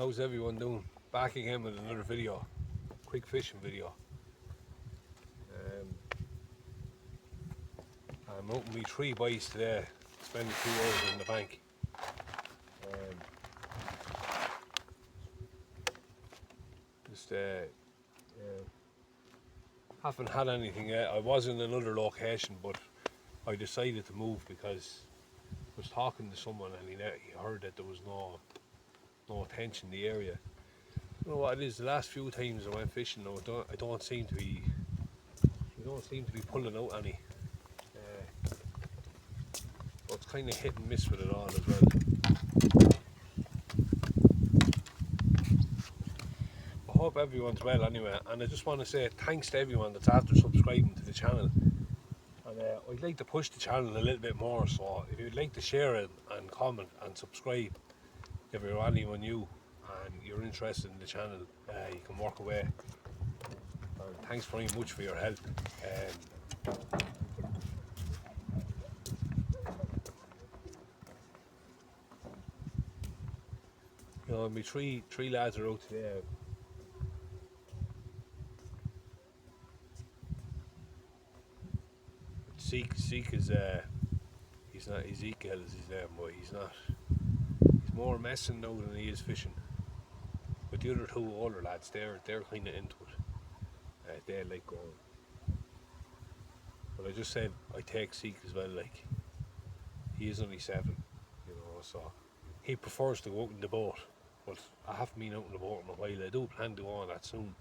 How's everyone doing? Back again with another video, quick fishing video. I'm out with my 3 boys today, spending 2 hours in the bank. Just haven't had anything yet. I was in another location, but I decided to move because I was talking to someone and he heard that there was no attention in the area. You know what it is? The last few times I went fishing, I don't seem to be pulling out any. But it's kind of hit and miss with it all as well. I hope everyone's well anyway, and I just want to say thanks to everyone that's after subscribing to the channel. And I'd like to push the channel a little bit more, so if you'd like to share it and comment and subscribe, if you're anyone new and you're interested in the channel, you can work away. And thanks very much for your help. You know, my three lads are out today. Zeke is he's not Ezekiel is his name, but he's more messing now than he is fishing. But the other 2 older lads, they're kind of into it. They like going. But I just said I take Zeke as well. Like, he is only 7, you know, so he prefers to go out in the boat. But I haven't been out in the boat in a while. I do plan to go on that soon.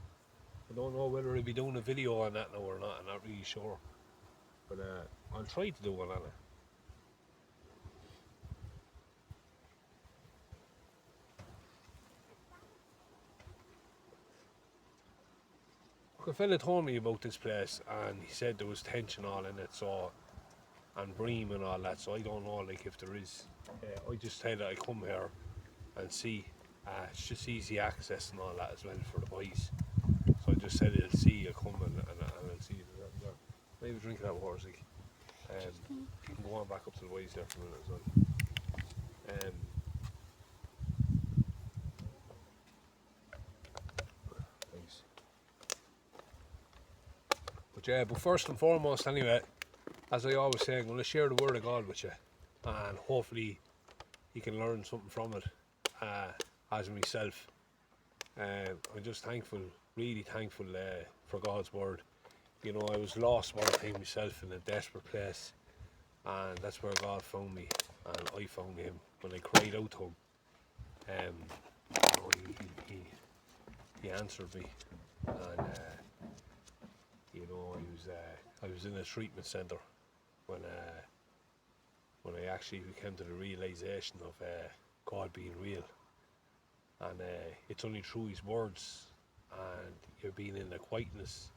I don't know whether I'll be doing a video on that now or not. I'm not really sure. But I'll try to do one on it. A fella told me about this place and he said there was tension all in it, so, and bream and all that, so I don't know like if there is. I just said that I come here and see. It's just easy access and all that as well for the boys. So I just said I'll see, I'll come and I'll see you there. Maybe drink that water, Zeke. You can go on back up to the boys there for a minute as well. Thanks. But first and foremost anyway, as I always say, I'm going to share the word of God with you, and hopefully you can learn something from it, as myself. I'm just thankful, really thankful for God's word. You know, I was lost one time myself in a desperate place, and that's where God found me, and I found him when I cried out to him. You know, he answered me, and you know, I was in a treatment centre when I actually came to the realisation of God being real, and it's only through his words and you're being in the quietness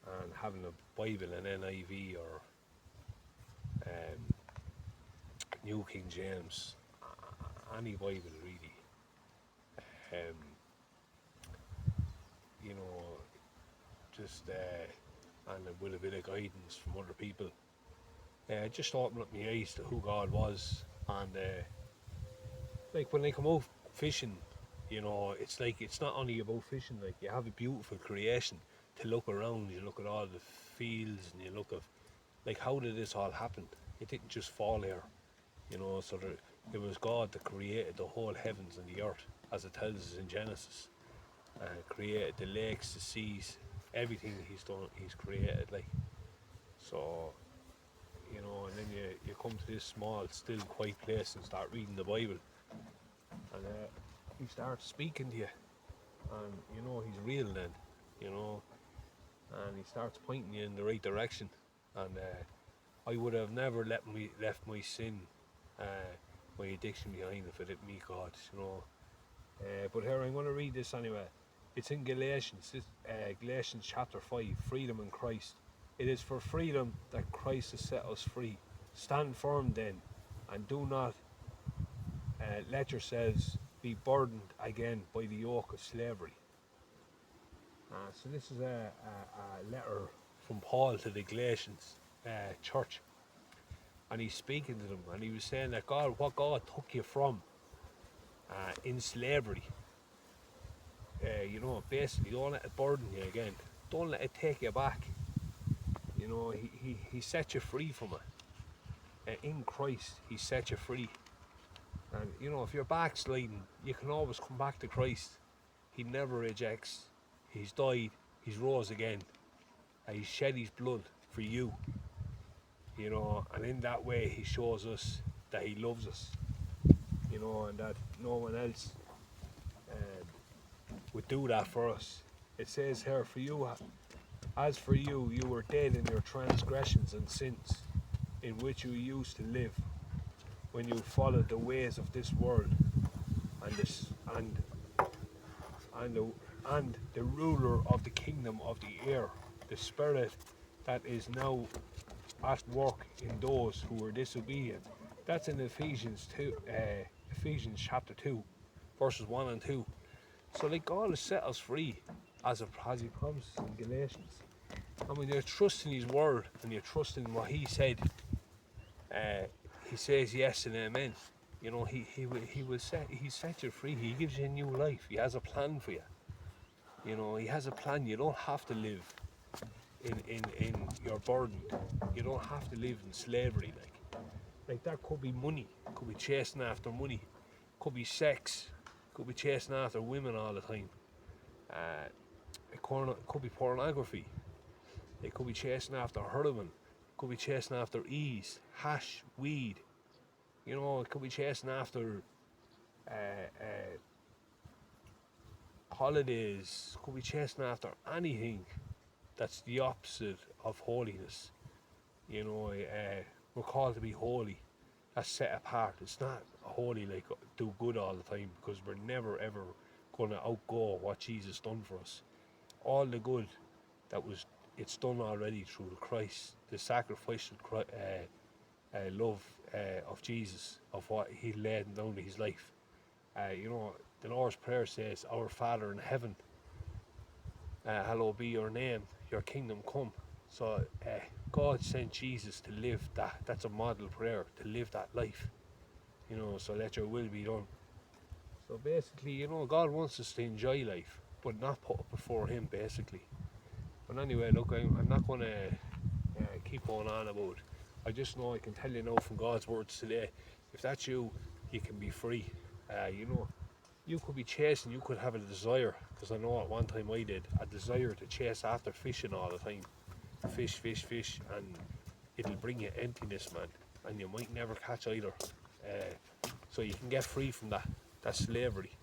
and having a Bible, an NIV or New King James, any Bible really, you know, just and with a bit of guidance from other people, just opened up my eyes to who God was. And like when I come out fishing, you know, it's like it's not only about fishing. Like, you have a beautiful creation to look around. You look at all the fields and you look at, like, how did this all happen? It didn't just fall here, you know. So it was God that created the whole heavens and the earth, as it tells us in Genesis. Created the lakes, the seas, everything he's done, he's created. Like, so, you know, and then you come to this small, still, quiet place and start reading the Bible, and he starts speaking to you, and you know he's real then, you know, and he starts pointing you in the right direction. And I would have never left my sin, my addiction behind if it didn't meet God, you know. But here, I'm going to read this anyway. It's in Galatians, Galatians chapter 5, freedom in Christ. It is for freedom that Christ has set us free. Stand firm then, and do not let yourselves be burdened again by the yoke of slavery. So this is a letter from Paul to the Galatians church, and he's speaking to them, and he was saying that what God took you from in slavery, basically don't let it burden you again. Don't let it take you back. He set you free from it. In Christ, He set you free. And if you're backsliding, you can always come back to Christ. He never rejects. He's died. He's rose again. And He shed His blood for you. And in that way He shows us that He loves us. And that no one else would do that for us. It says here, as for you, you were dead in your transgressions and sins, in which you used to live, when you followed the ways of this world, and the ruler of the kingdom of the air, the spirit that is now at work in those who were disobedient. That's in Ephesians chapter 2, verses 1 and 2. So God has set us free, as He promised in Galatians. And when you're trusting His word and you're trusting what He said, He says yes and amen. He set you free. He gives you a new life. He has a plan for you. He has a plan. You don't have to live in your burden. You don't have to live in slavery. Like that could be money. Could be chasing after money. Could be sex. Could be chasing after women all the time. It could be pornography. It could be chasing after heroin. Could be chasing after ease, hash, weed. It could be chasing after holidays. Could be chasing after anything that's the opposite of holiness. We're called to be holy. That's set apart. It's not holy like do good all the time, because we're never ever going to outgo what Jesus done for us. All the good it's done already through Christ, the sacrificial love of Jesus, of what He laid down in His life. The Lord's Prayer says, "Our Father in heaven, hallowed be your name, your kingdom come." So God sent Jesus to live that. That's a model prayer, to live that life. So let your will be done. So basically, God wants us to enjoy life, but not put it before Him, basically. But anyway, look, I'm not going to keep going on about it. I just know I can tell you now from God's words today, if that's you, you can be free. You could be chasing, you could have a desire, because I know at one time I did, a desire to chase after fishing all the time. Fish, and it'll bring you emptiness, man, and you might never catch either. So you can get free from that slavery.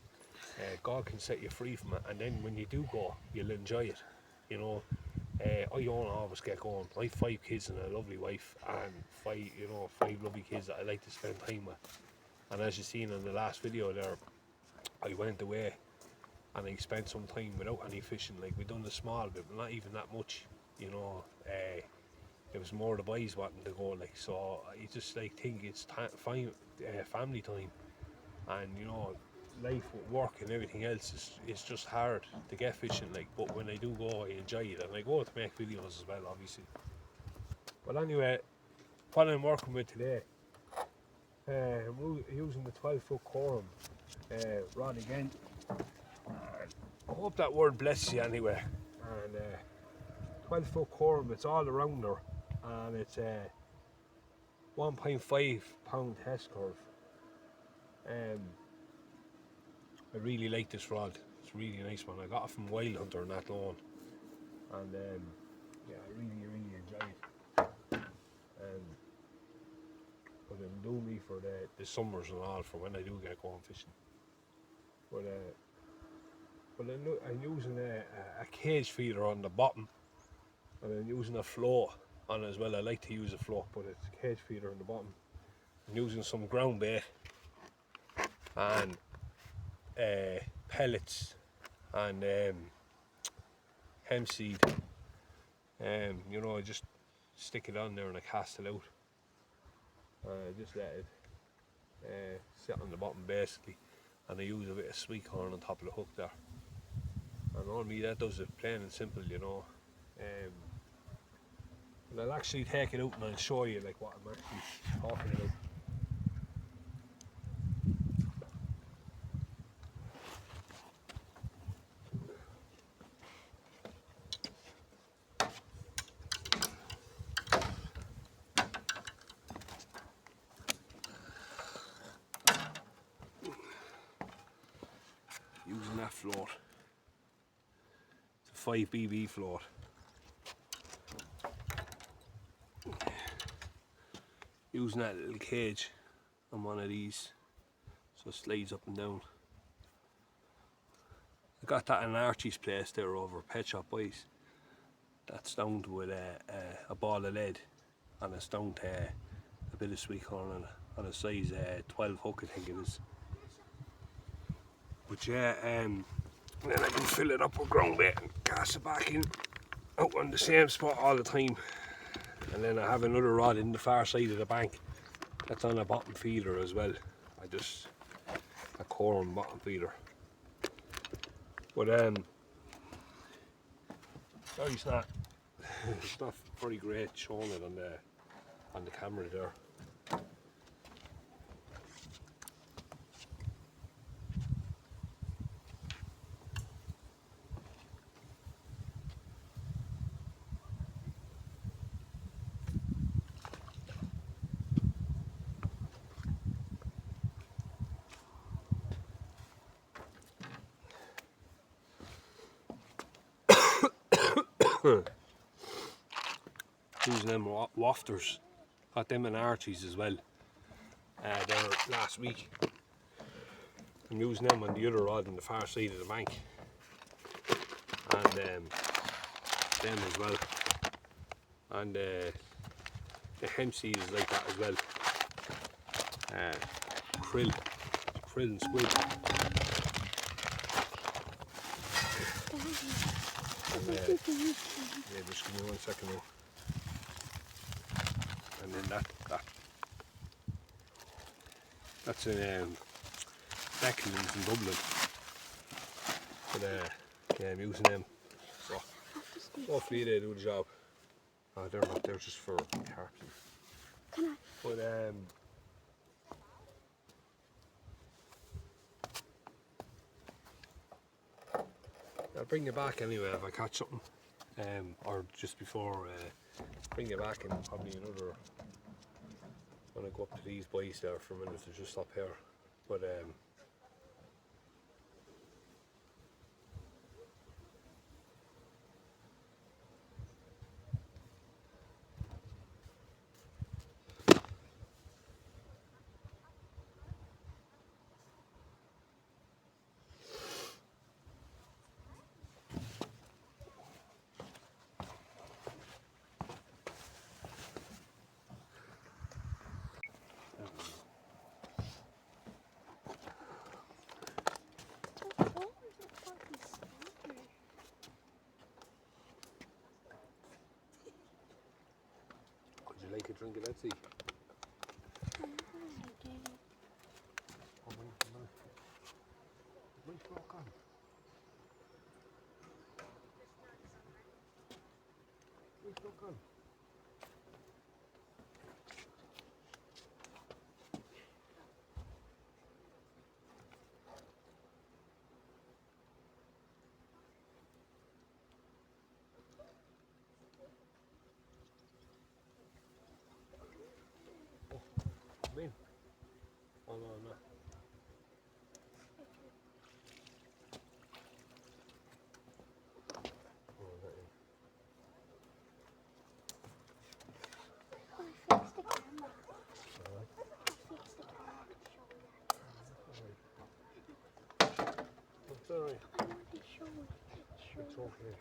God can set you free from it, and then when you do go, you'll enjoy it. I don't always get going. I have 5 kids and a lovely wife, and 5 lovely kids that I like to spend time with. And as you've seen in the last video there, I went away and I spent some time without any fishing. Like, we done a small bit, but not even that much. It was more the boys wanting to go. Like, so I just think it's family time, and life with work and everything else is just hard to get fishing. Like, but when I do go, I enjoy it, and I go to make videos as well, obviously. But anyway, what I'm working with today, I'm using the 12-foot corum rod again. I hope that word blesses you anyway. And 12-foot corum, it's all around her, and it's a 1.5 pound test curve. I really like this rod. It's a really nice one. I got it from Wild Hunter in Athlone, and yeah, I really enjoy it. But it'll do me for the summers and all, for when I do get going fishing. But I'm using a cage feeder on the bottom, and I'm using a float on it as well. I like to use a float, but it's a cage feeder on the bottom. I'm using some ground bait and pellets and hemp seed. I just stick it on there and I cast it out. I just let it sit on the bottom basically, and I use a bit of sweet corn on top of the hook there. And on me that does it, plain and simple, and I'll actually take it out and I'll show you like what I'm actually talking about. that float. It's a 5BB float. Using that little cage on one of these, so it slides up and down. I got that in Archie's place there over Pet Shop Boys. That's down to with a ball of lead, and it's down to a bit of sweet corn on a size 12 hook, I think it is. But yeah, then I can fill it up with ground bait and cast it back in out on the same spot all the time. And then I have another rod in the far side of the bank that's on a bottom feeder as well. A corn bottom feeder. But no, it's not very great showing it on the camera there. Using them wafters, got them in Archie's as well. There last week. I'm using them on the other rod on the far side of the bank, and them as well. And the hemp seed is like that as well. Krill and squid. And, yeah, just give me 1 second now. And then that's in Becklands in Dublin. But yeah, I'm using them. So hopefully they do the job. Oh, they're not, they're just for carp. But I'll bring you back anyway if I catch something. Or just before bring you back in probably another, when I go up to these boys there for a minute, they're just up here. But would you like a drink of that tea? Come in. Oh no, no. It's alright. It's okay.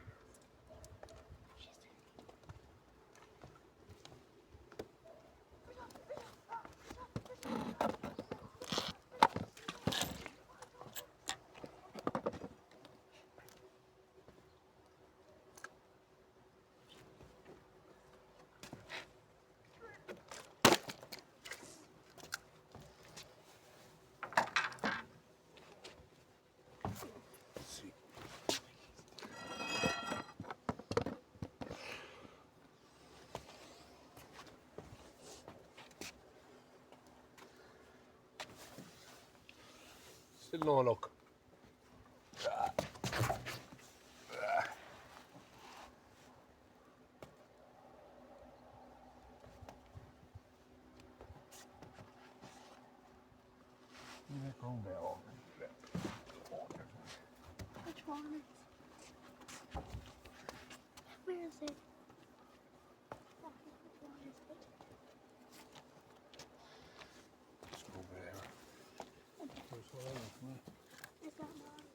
Still no luck. Swan. Where is it? Just over there. There's one else, isn't it? Is that mine?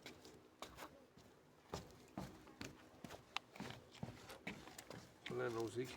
Well, then, Nosy.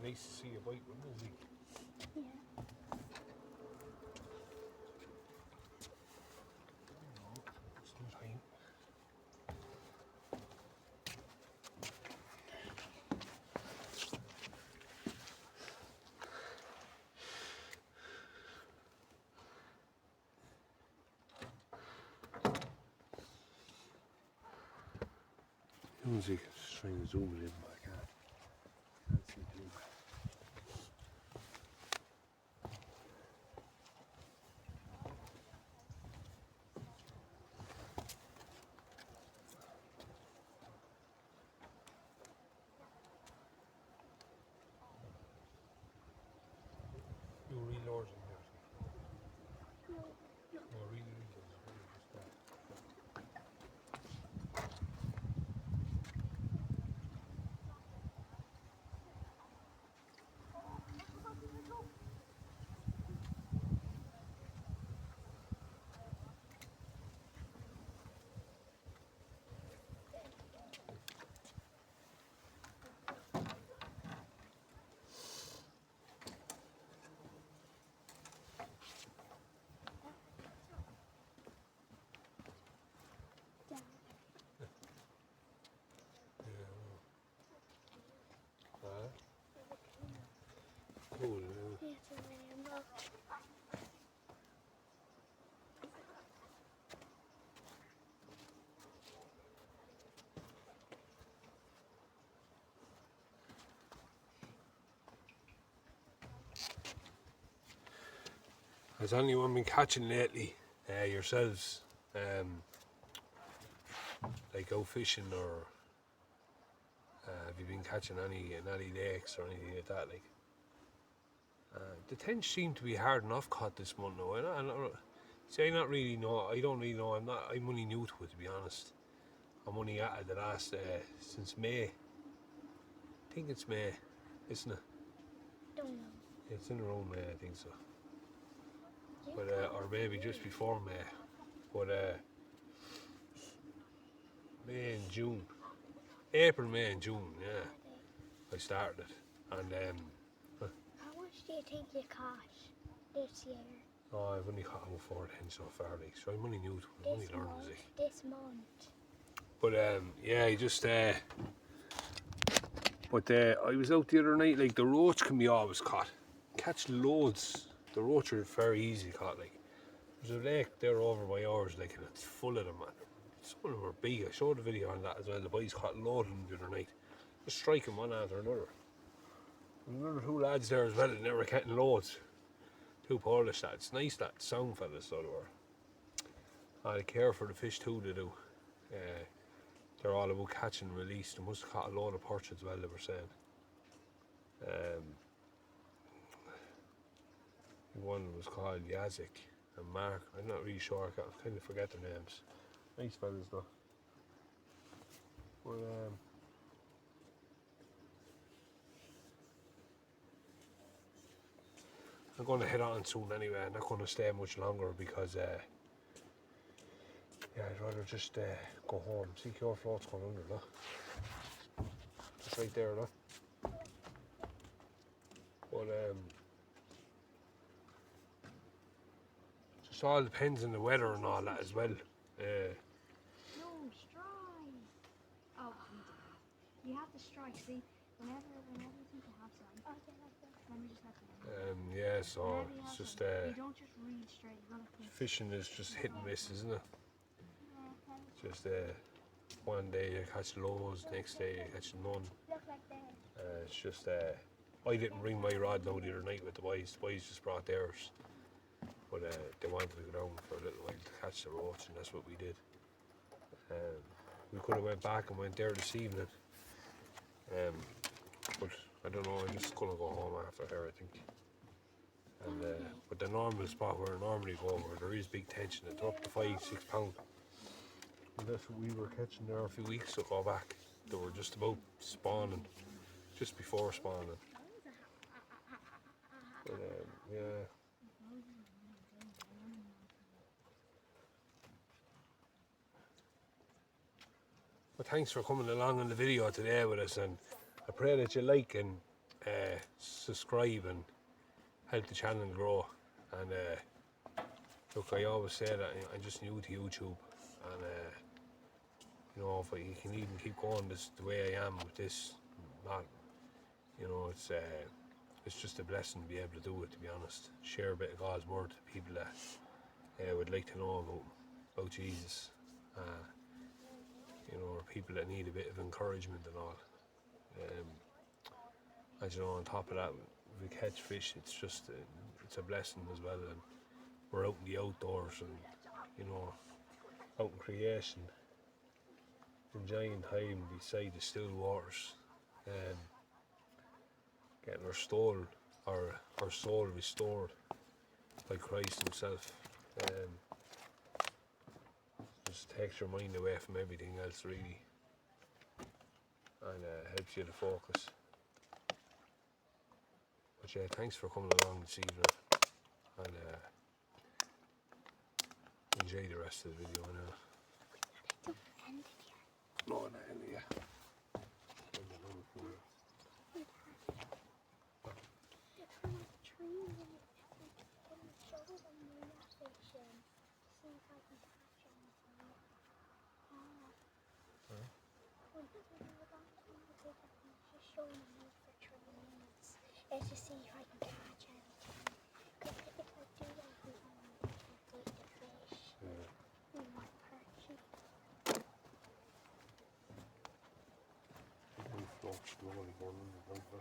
Nice to see you bite one, isn't it? Yeah. Still time. Nosy, just trying to zoom it in, but I can't. Can't see too bad. You really large in there. No. No, really, really just that. Down. Cool. Yes, a rainbow. Has anyone been catching lately? Yourselves? Like out fishing, or have you been catching any lakes or anything like that? Like, the tench seem to be hard enough caught this month now. See, I not really know. I don't really know. I'm only new to it, to be honest. I'm only at it the last since May. I think it's May, isn't it? Don't know. It's in around May, I think so. You But got or it. maybe just before May. But May and June, April, May and June. Yeah, I started it, and How much do you think you caught this year? oh, I've only caught about 4 10 so far. Like, so I'm only new to it. I'm only This learning, month? like. This month. But yeah, I just but I was out the other night. Like, the roach can be always caught. Catch loads. The roach are very easy caught. Like, there's a lake there over by ours, like, and it's full of them, man. Some of them are big. I showed a video on that as well. The boys caught loads of them the other night. Just striking one after another. There's another 2 lads there as well, and they were catching loads. 2 Polish lads. Nice lads, sound fellas, so they were. They care for the fish too, they do. They're all about catch and release. They must have caught a load of perch as well, they were saying. One was called Yazik and Mark. I'm not really sure. I kind of forget their names. Nice fellas though. But I'm going to head on soon anyway. I'm not going to stay much longer because Yeah, I'd rather just go home. See your float's going under, look. Just right there, look. But just all depends on the weather and all that as well. No, strike. Oh, you have to strike. See, whenever you think you have some, let me just let them. Yeah, so it's just you don't just read straight. You gotta think. fishing is just hit and miss, isn't it? Just one day you catch loads, next day you catch none. It's just I didn't bring my rod now the other night with the boys. The boys just brought theirs, but they wanted to go down for a little while to catch the roach, and that's what we did. We could have went back and went there this evening, but I don't know. I'm just gonna go home after here, I think. And but the normal spot where I normally go, where there is big tension, it's up to 5-6 pound. And that's what we were catching there a few weeks ago back. They were just about spawning, just before spawning. But yeah. Well, thanks for coming along on the video today with us, and I pray that you like and subscribe and help the channel grow. And look, I always say that I'm just new to YouTube, and you know, if you can even keep going this the way I am with this, not, you know, it's just a blessing to be able to do it. To be honest, share a bit of God's word to people that would like to know about Jesus. You know, or people that need a bit of encouragement and all. As you know, on top of that, we catch fish. It's just it's a blessing as well, and we're out in the outdoors, and you know, out in creation, enjoying time beside the still waters, getting our soul restored by Christ Himself. Just takes your mind away from everything else, really, and helps you to focus. But yeah, thanks for coming along this evening, and enjoy the rest of the video now. No, not ending yet. Let's just see if I can catch anything. Because if I do that, we won't eat the fish. We might perch it. Floats slowly going in the river.